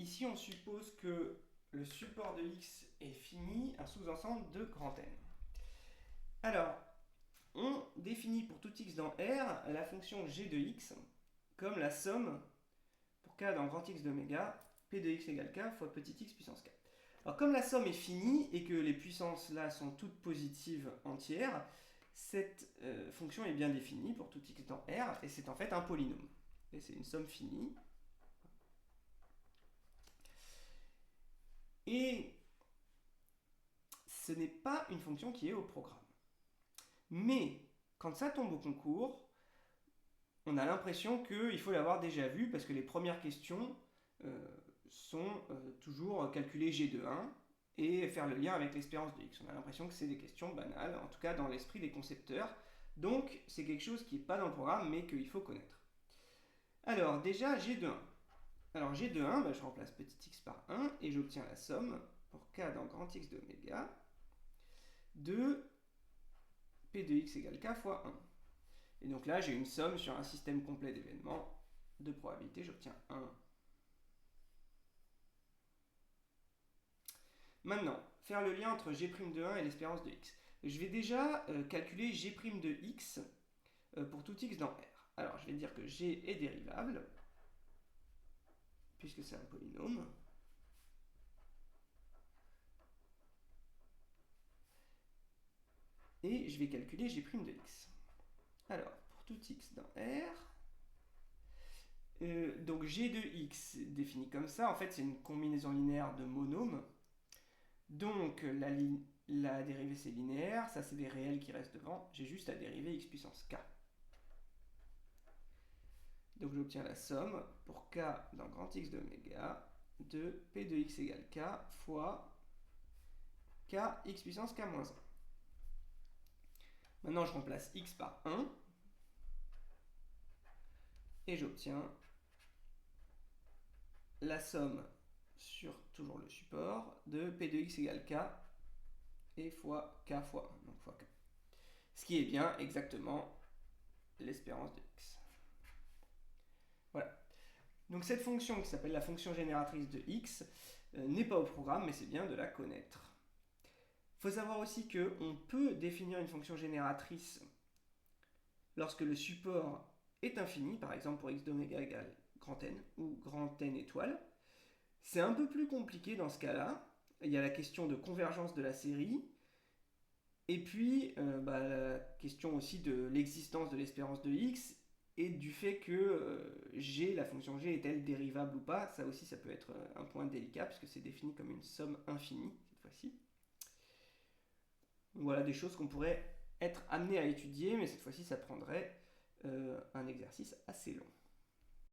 Ici, on suppose que le support de x est fini, un sous-ensemble de grand N. Alors, on définit pour tout x dans R la fonction g de x comme la somme pour k dans grand X d'oméga, p de x égale k fois petit x puissance k. Alors comme la somme est finie et que les puissances là sont toutes positives entières, cette fonction est bien définie pour tout x dans R et c'est en fait un polynôme. Et c'est une somme finie. Et ce n'est pas une fonction qui est au programme. Mais quand ça tombe au concours, on a l'impression qu'il faut l'avoir déjà vu parce que les premières questions sont toujours calculer g de 1 et faire le lien avec l'espérance de x. On a l'impression que c'est des questions banales, en tout cas dans l'esprit des concepteurs. Donc c'est quelque chose qui n'est pas dans le programme mais qu'il faut connaître. Alors déjà g de 1. Alors g de 1, je remplace petit x par 1 et j'obtiens la somme pour k dans grand X d'oméga de p de x égale k fois 1. Et donc là, j'ai une somme sur un système complet d'événements de probabilité, j'obtiens 1. Maintenant, faire le lien entre g' de 1 et l'espérance de x. Je vais déjà calculer g' de x pour tout x dans R. Alors, je vais dire que g est dérivable, puisque c'est un polynôme. Et je vais calculer g' de x. Alors, pour tout x dans R, donc g de x défini comme ça, en fait c'est une combinaison linéaire de monômes. Donc la dérivée c'est linéaire, ça c'est des réels qui restent devant, j'ai juste à dériver x puissance k. Donc j'obtiens la somme pour k dans grand X d'oméga de p de x égale k fois k x puissance k moins 1. Maintenant je remplace x par 1 et j'obtiens la somme sur toujours le support de p de x égale k et fois k fois 1, donc fois k. Ce qui est bien exactement l'espérance de x. Voilà. Donc cette fonction qui s'appelle la fonction génératrice de x n'est pas au programme, mais c'est bien de la connaître. Il faut savoir aussi qu'on peut définir une fonction génératrice lorsque le support est infini, par exemple pour x d'oméga égale grand N ou grand N étoile. C'est un peu plus compliqué dans ce cas-là. Il y a la question de convergence de la série, et puis la question aussi de l'existence de l'espérance de x, et du fait que g, la fonction g, est-elle dérivable ou pas. Ça aussi, ça peut être un point délicat, puisque c'est défini comme une somme infinie, cette fois-ci. Voilà des choses qu'on pourrait être amené à étudier, mais cette fois-ci, ça prendrait un exercice assez long.